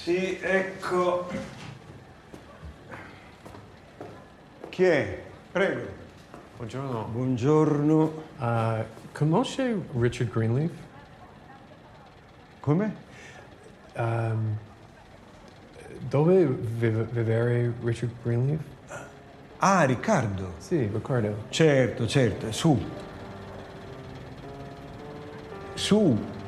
Sì, ecco. Chi è? Prego. Buongiorno. Buongiorno. Conosce Richard Greenleaf? Come? Dove vivere Richard Greenleaf? Ah, Riccardo. Sì, Riccardo. Certo, su. Su.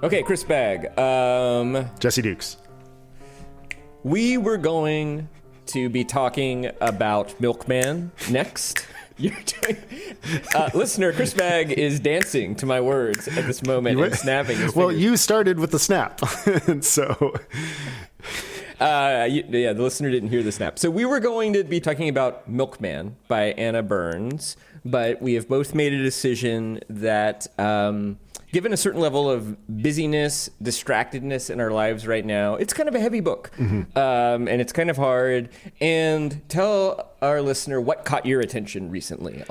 Okay, Chris Bagg. Jesse Dukes. We were going to be talking about Milkman next. You're doing, listener, Chris Bagg is dancing to my words at this moment and snapping his Well, fingers. you started with the snap, and so... the listener didn't hear the snap. So we were going to be talking about Milkman by Anna Burns, but we have both made a decision that... given a certain level of busyness, distractedness in our lives right now, it's kind of a heavy book, and it's kind of hard. And tell our listener what caught your attention recently.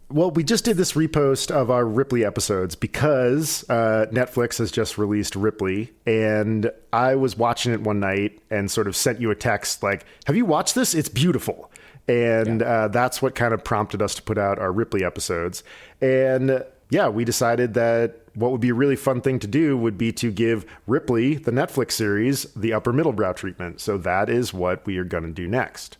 Well, we just did this repost of our Ripley episodes because Netflix has just released Ripley, and I was watching it one night and sort of sent you a text like, have you watched this? It's beautiful. And that's what kind of prompted us to put out our Ripley episodes. And yeah, we decided that what would be a really fun thing to do would be to give Ripley, the Netflix series, the upper middle brow treatment. So that is what we are going to do next.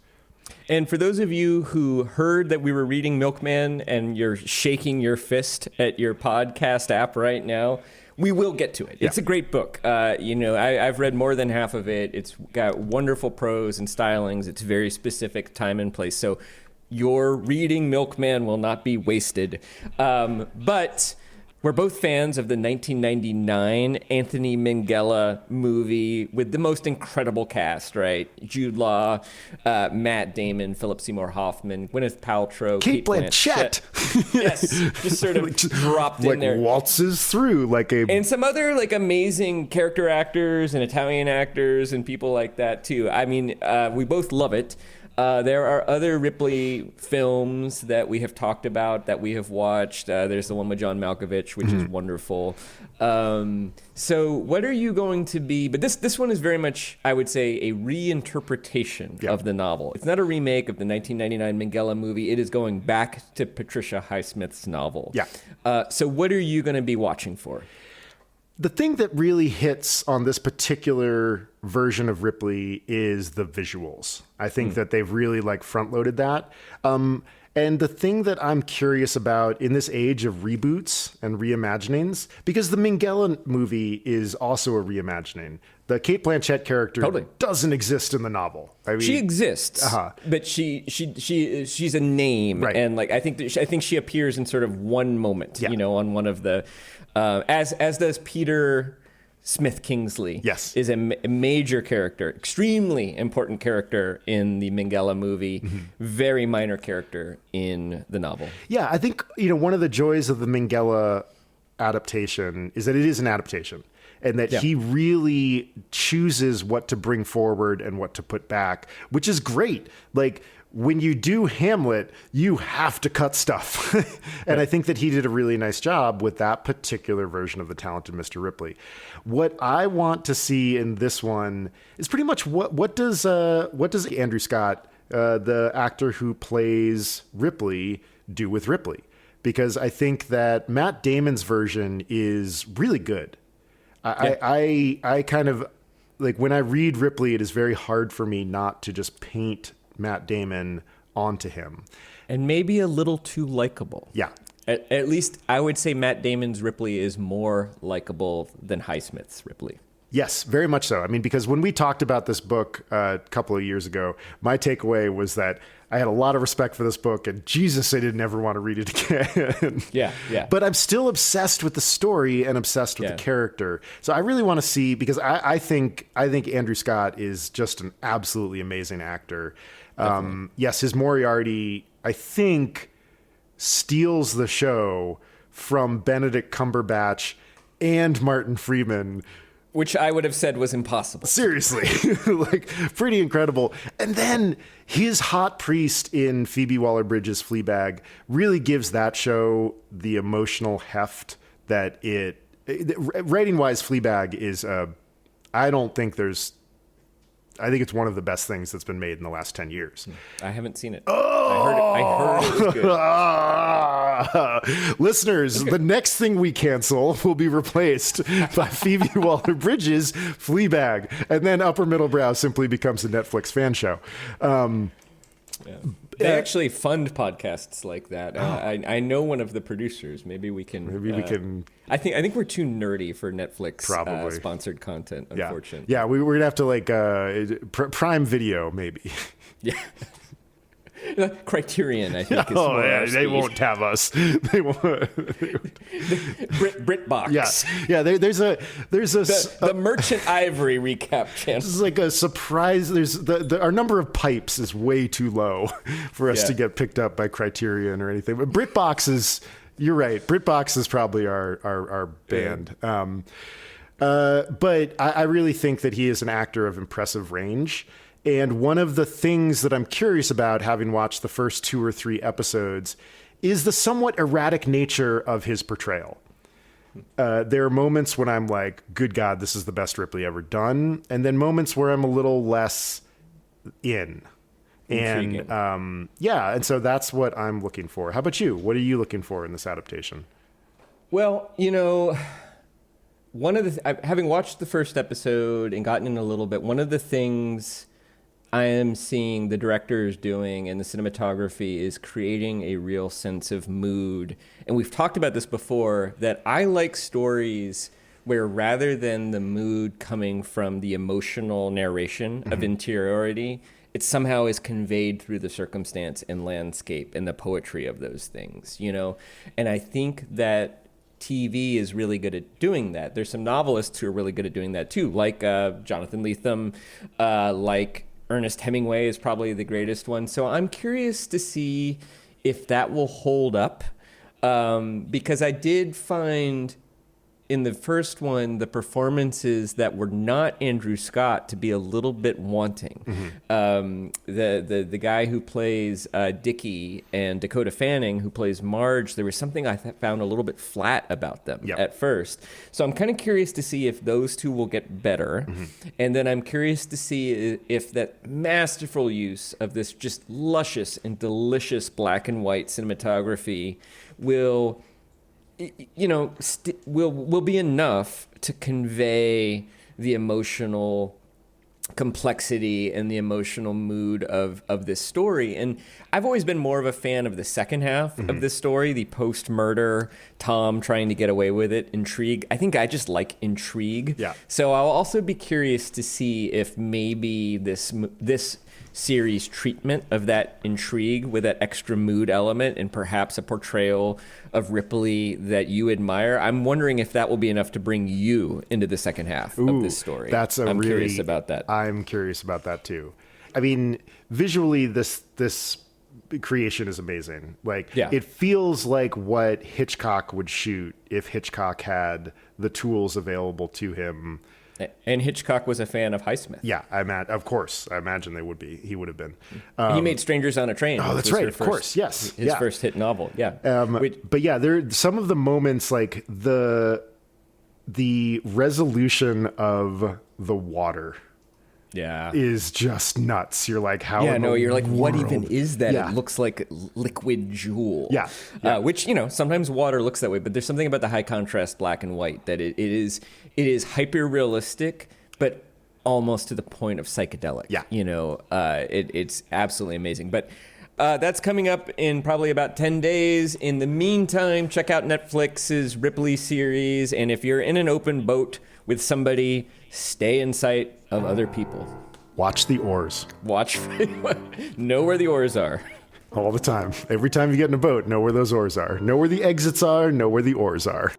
And for those of you who heard that we were reading Milkman and you're shaking your fist at your podcast app right now, we will get to it. It's a great book. I've read more than half of it. It's got wonderful prose and stylings. It's very specific time and place. So your reading Milkman will not be wasted. But we're both fans of the 1999 Anthony Minghella movie with the most incredible cast, right? Jude Law, Matt Damon, Philip Seymour Hoffman, Gwyneth Paltrow, Kate Blanchett. Yes, just sort of dropped in there. Waltzes through like a... And some other like amazing character actors and Italian actors and people like that too. I mean, we both love it. There are other Ripley films that we have talked about, that we have watched. There's the one with John Malkovich, which is wonderful. So what are you going to be... But this one is very much, I would say, a reinterpretation of the novel. It's not a remake of the 1999 Minghella movie. It is going back to Patricia Highsmith's novel. Yeah. So what are you going to be watching for? The thing that really hits on this particular version of Ripley is the visuals. I think that they've really like front loaded that. And the thing that I'm curious about in this age of reboots and reimaginings, because the Minghella movie is also a reimagining. The Kate Blanchett character doesn't exist in the novel. I mean, she exists, but she's a name, right. And like I think she appears in sort of one moment, on one of the, as does Peter Smith Kingsley. Yes, is a major character, extremely important character in the Minghella movie, very minor character in the novel. Yeah, I think one of the joys of the Minghella adaptation is that it is an adaptation. And that he really chooses what to bring forward and what to put back, which is great. Like when you do Hamlet, you have to cut stuff. And I think that he did a really nice job with that particular version of The Talented Mr. Ripley. What I want to see in this one is pretty much what does Andrew Scott, the actor who plays Ripley, do with Ripley? Because I think that Matt Damon's version is really good. I kind of like when I read Ripley, it is very hard for me not to just paint Matt Damon onto him. And maybe a little too likable. Yeah. At least I would say Matt Damon's Ripley is more likable than Highsmith's Ripley. Yes, very much so. I mean, because when we talked about this book a couple of years ago, my takeaway was that I had a lot of respect for this book, and Jesus, I didn't ever want to read it again. Yeah. But I'm still obsessed with the story and obsessed with the character. So I really want to see, because I think Andrew Scott is just an absolutely amazing actor. Yes, his Moriarty, I think, steals the show from Benedict Cumberbatch and Martin Freeman. Which I would have said was impossible. Seriously, like pretty incredible. And then his hot priest in Phoebe Waller-Bridge's Fleabag really gives that show the emotional heft that writing wise, Fleabag is, I think it's one of the best things that's been made in the last 10 years. I haven't seen it. I heard it was good. Listeners, the next thing we cancel will be replaced by Phoebe Waller-Bridge's Fleabag. And then Upper Middle Brow simply becomes a Netflix fan show. They actually fund podcasts like that. I know one of the producers. Maybe we can. I think we're too nerdy for Netflix sponsored content. Unfortunately. Yeah, we're gonna have to like Prime Video maybe. Yeah. Criterion, I think. Is more our they speed. won't have us. They won't. BritBox. Yeah. There's a the Merchant Ivory recap channel. This is like a surprise. There's our number of pipes is way too low for us to get picked up by Criterion or anything. But BritBox is. You're right. BritBox is probably our band. But I really think that he is an actor of impressive range. And one of the things that I'm curious about, having watched the first 2 or 3 episodes, is the somewhat erratic nature of his portrayal. There are moments when I'm like, good God, this is the best Ripley ever done. And then moments where I'm a little less in. Intriguing. And and so that's what I'm looking for. How about you? What are you looking for in this adaptation? Well, one of having watched the first episode and gotten in a little bit, one of the things I am seeing the directors doing and the cinematography is creating a real sense of mood. And we've talked about this before, that I like stories where rather than the mood coming from the emotional narration of interiority, it somehow is conveyed through the circumstance and landscape and the poetry of those things, And I think that TV is really good at doing that. There's some novelists who are really good at doing that too, like Jonathan Lethem, like Ernest Hemingway is probably the greatest one. So I'm curious to see if that will hold up, because I did find in the first one, the performances that were not Andrew Scott to be a little bit wanting. The guy who plays Dickie and Dakota Fanning, who plays Marge, there was something I found a little bit flat about them at first. So I'm kind of curious to see if those two will get better. And then I'm curious to see if that masterful use of this just luscious and delicious black and white cinematography will will be enough to convey the emotional complexity and the emotional mood of this story. And I've always been more of a fan of the second half of this story, the post-murder Tom trying to get away with it, intrigue. I think I just like intrigue. Yeah. So I'll also be curious to see if maybe this series treatment of that intrigue with that extra mood element and perhaps a portrayal of Ripley that you admire. I'm wondering if that will be enough to bring you into the second half of this story. I'm curious about that. I'm curious about that too. I mean, visually, this creation is amazing. It feels like what Hitchcock would shoot if Hitchcock had the tools available to him. And Hitchcock was a fan of Highsmith. Yeah, of course. I imagine they would be. He would have been. He made Strangers on a Train. Oh, that's right. Of course. Yes. His first hit novel. Yeah. But yeah, there some of the moments like the resolution of the water. Yeah. Is just nuts. You're like, how? Yeah, no, you're like, world? what even is that? Yeah. It looks like liquid jewel. Yeah. Which, sometimes water looks that way, but there's something about the high contrast black and white that it is hyper realistic, but almost to the point of psychedelic. Yeah. It's absolutely amazing. But that's coming up in probably about 10 days. In the meantime, check out Netflix's Ripley series. And if you're in an open boat with somebody, stay in sight of other people. Watch the oars. Know where the oars are. All the time. Every time you get in a boat, know where those oars are. Know where the exits are, know where the oars are.